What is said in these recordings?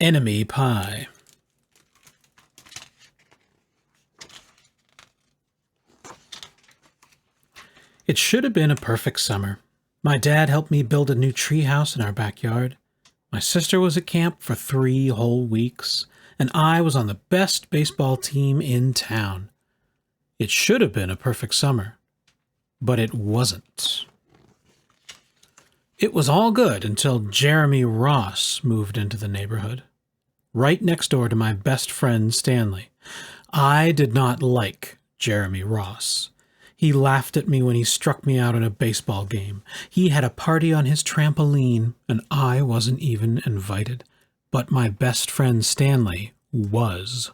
Enemy Pie. It should have been a perfect summer. My dad helped me build a new treehouse in our backyard. My sister was at camp for 3 whole weeks, and I was on the best baseball team in town. It should have been a perfect summer, but it wasn't. It was all good until Jeremy Ross moved into the neighborhood, right next door to my best friend Stanley. I did not like Jeremy Ross. He laughed at me when he struck me out in a baseball game. He had a party on his trampoline, and I wasn't even invited. But my best friend Stanley was.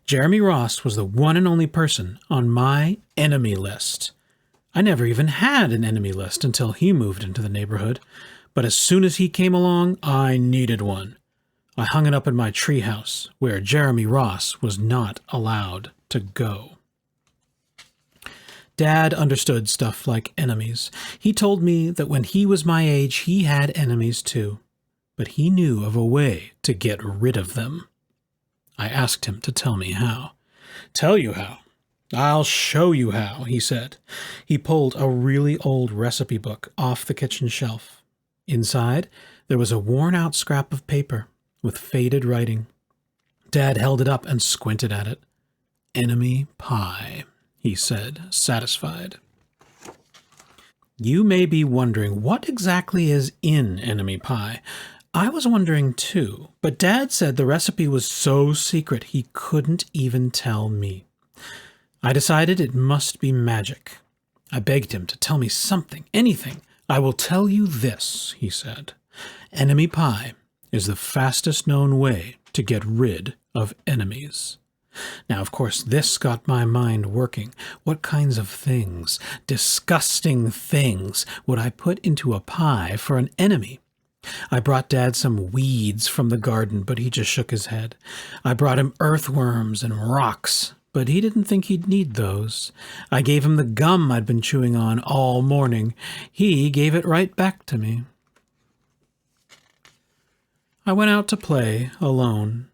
Jeremy Ross was the one and only person on my enemy list. I never even had an enemy list until he moved into the neighborhood, but as soon as he came along, I needed one. I hung it up in my treehouse, where Jeremy Ross was not allowed to go. Dad understood stuff like enemies. He told me that when he was my age, he had enemies too, but he knew of a way to get rid of them. I asked him to tell me how. Tell you how? I'll show you how, he said. He pulled a really old recipe book off the kitchen shelf. Inside, there was a worn-out scrap of paper with faded writing. Dad held it up and squinted at it. Enemy pie, he said, satisfied. You may be wondering what exactly is in enemy pie. I was wondering too, but Dad said the recipe was so secret he couldn't even tell me. I decided it must be magic. I begged him to tell me something, anything. I will tell you this, he said. Enemy pie is the fastest known way to get rid of enemies. Now, of course, this got my mind working. What kinds of things, disgusting things, would I put into a pie for an enemy? I brought Dad some weeds from the garden, but he just shook his head. I brought him earthworms and rocks, but he didn't think he'd need those. I gave him the gum I'd been chewing on all morning. He gave it right back to me. I went out to play, alone.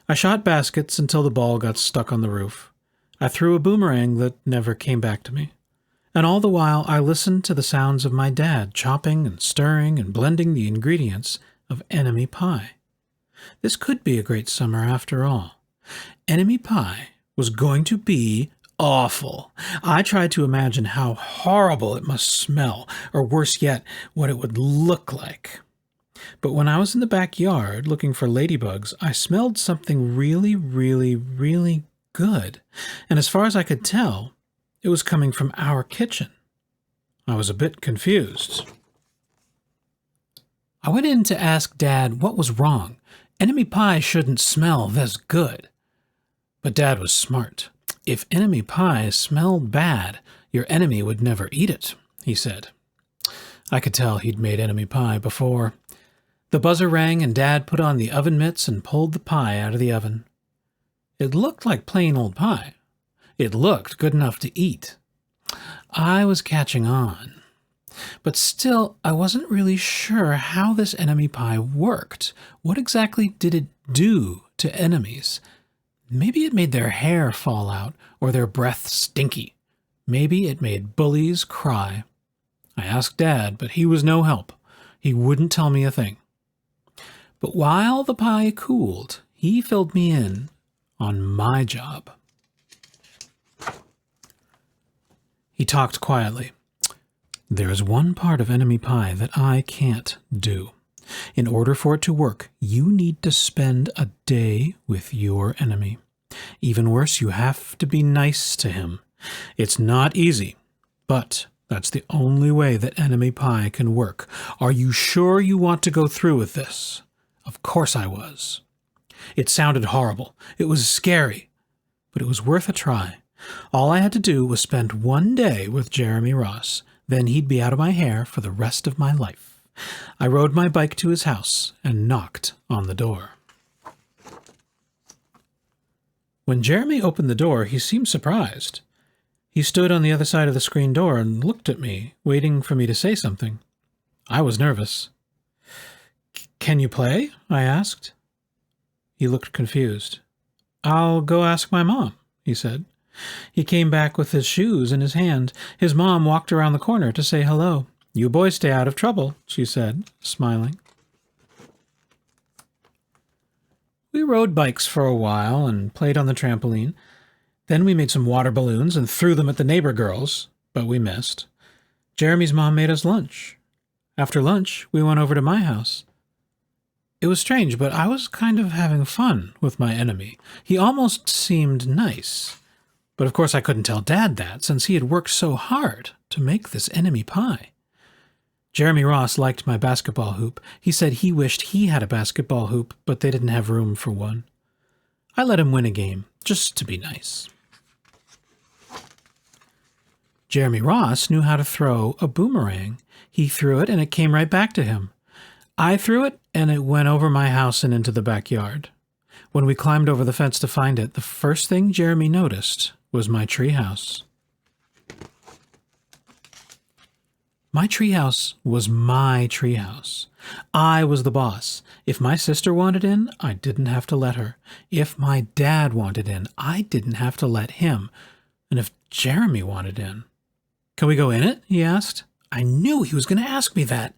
I shot baskets until the ball got stuck on the roof. I threw a boomerang that never came back to me. And all the while I listened to the sounds of my dad chopping and stirring and blending the ingredients of enemy pie. This could be a great summer after all. Enemy pie was going to be awful. I tried to imagine how horrible it must smell, or worse yet, what it would look like. But when I was in the backyard looking for ladybugs, I smelled something really, really, really good. And as far as I could tell, it was coming from our kitchen. I was a bit confused. I went in to ask Dad what was wrong. Enemy pie shouldn't smell this good. But Dad was smart. If enemy pie smelled bad, your enemy would never eat it, he said. I could tell he'd made enemy pie before. The buzzer rang and Dad put on the oven mitts and pulled the pie out of the oven. It looked like plain old pie. It looked good enough to eat. I was catching on. But still, I wasn't really sure how this enemy pie worked. What exactly did it do to enemies? Maybe it made their hair fall out or their breath stinky. Maybe it made bullies cry. I asked Dad, but he was no help. He wouldn't tell me a thing. But while the pie cooled, he filled me in on my job. He talked quietly. There is one part of enemy pie that I can't do. In order for it to work, you need to spend a day with your enemy. Even worse, you have to be nice to him. It's not easy, but that's the only way that enemy pie can work. Are you sure you want to go through with this? Of course I was. It sounded horrible. It was scary, but it was worth a try. All I had to do was spend one day with Jeremy Ross. Then he'd be out of my hair for the rest of my life. I rode my bike to his house and knocked on the door. When Jeremy opened the door, he seemed surprised. He stood on the other side of the screen door and looked at me, waiting for me to say something. I was nervous. Can you play? I asked. He looked confused. "I'll go ask my mom," he said. He came back with his shoes in his hand. His mom walked around the corner to say hello. "You boys stay out of trouble," she said, smiling. We rode bikes for a while and played on the trampoline. Then we made some water balloons and threw them at the neighbor girls, but we missed. Jeremy's mom made us lunch. After lunch, we went over to my house. It was strange, but I was kind of having fun with my enemy. He almost seemed nice. But of course I couldn't tell Dad that, since he had worked so hard to make this enemy pie. Jeremy Ross liked my basketball hoop. He said he wished he had a basketball hoop, but they didn't have room for one. I let him win a game, just to be nice. Jeremy Ross knew how to throw a boomerang. He threw it and it came right back to him. I threw it and it went over my house and into the backyard. When we climbed over the fence to find it, the first thing Jeremy noticed was my treehouse. My treehouse was my treehouse. I was the boss. If my sister wanted in, I didn't have to let her. If my dad wanted in, I didn't have to let him. And if Jeremy wanted in... "Can we go in it?" he asked. I knew he was going to ask me that.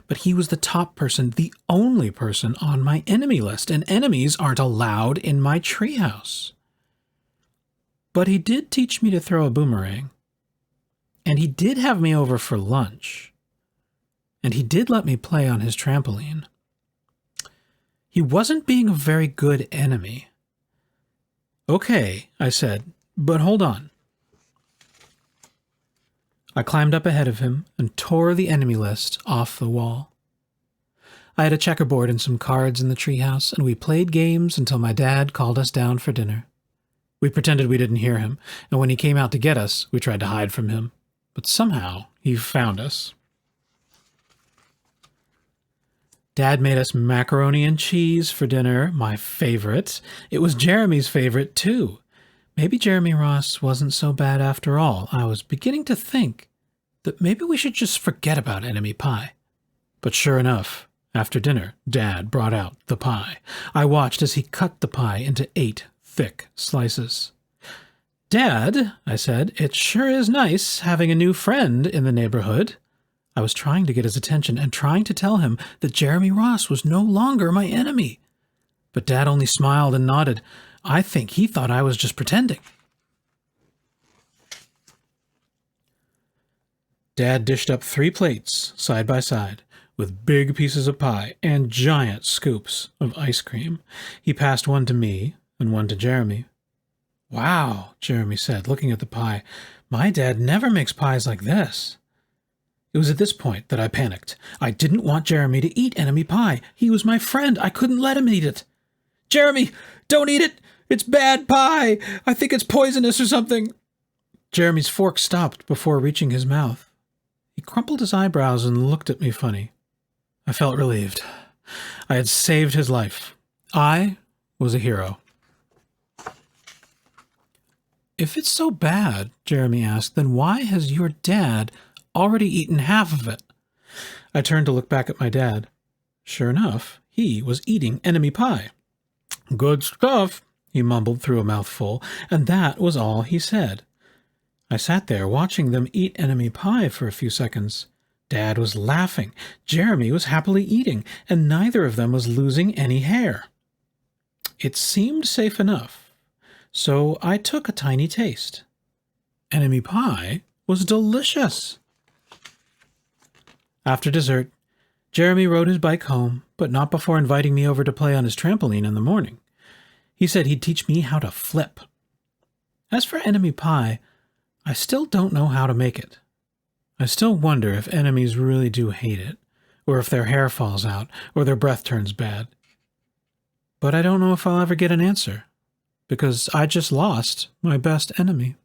But he was the top person, the only person on my enemy list, and enemies aren't allowed in my treehouse. But he did teach me to throw a boomerang. And he did have me over for lunch. And he did let me play on his trampoline. He wasn't being a very good enemy. "Okay," I said, "but hold on." I climbed up ahead of him and tore the enemy list off the wall. I had a checkerboard and some cards in the treehouse, and we played games until my dad called us down for dinner. We pretended we didn't hear him, and when he came out to get us, we tried to hide from him. But somehow he found us. Dad made us macaroni and cheese for dinner, my favorite. It was Jeremy's favorite, too. Maybe Jeremy Ross wasn't so bad after all. I was beginning to think that maybe we should just forget about enemy pie. But sure enough, after dinner, Dad brought out the pie. I watched as he cut the pie into 8 thick slices. "Dad," I said, "it sure is nice having a new friend in the neighborhood." I was trying to get his attention and trying to tell him that Jeremy Ross was no longer my enemy. But Dad only smiled and nodded. I think he thought I was just pretending. Dad dished up 3 plates, side by side, with big pieces of pie and giant scoops of ice cream. He passed one to me and one to Jeremy. "Wow," Jeremy said, looking at the pie. "My dad never makes pies like this." It was at this point that I panicked. I didn't want Jeremy to eat enemy pie. He was my friend. I couldn't let him eat it. "Jeremy, don't eat it! It's bad pie! I think it's poisonous or something!" Jeremy's fork stopped before reaching his mouth. He crumpled his eyebrows and looked at me funny. I felt relieved. I had saved his life. I was a hero. "If it's so bad," Jeremy asked, "then why has your dad already eaten half of it?" I turned to look back at my dad. Sure enough, he was eating enemy pie. "Good stuff," he mumbled through a mouthful, and that was all he said. I sat there watching them eat enemy pie for a few seconds. Dad was laughing, Jeremy was happily eating, and neither of them was losing any hair. It seemed safe enough, so I took a tiny taste. Enemy pie was delicious. After dessert, Jeremy rode his bike home, but not before inviting me over to play on his trampoline in the morning. He said he'd teach me how to flip. As for enemy pie, I still don't know how to make it. I still wonder if enemies really do hate it, or if their hair falls out, or their breath turns bad. But I don't know if I'll ever get an answer, because I just lost my best enemy.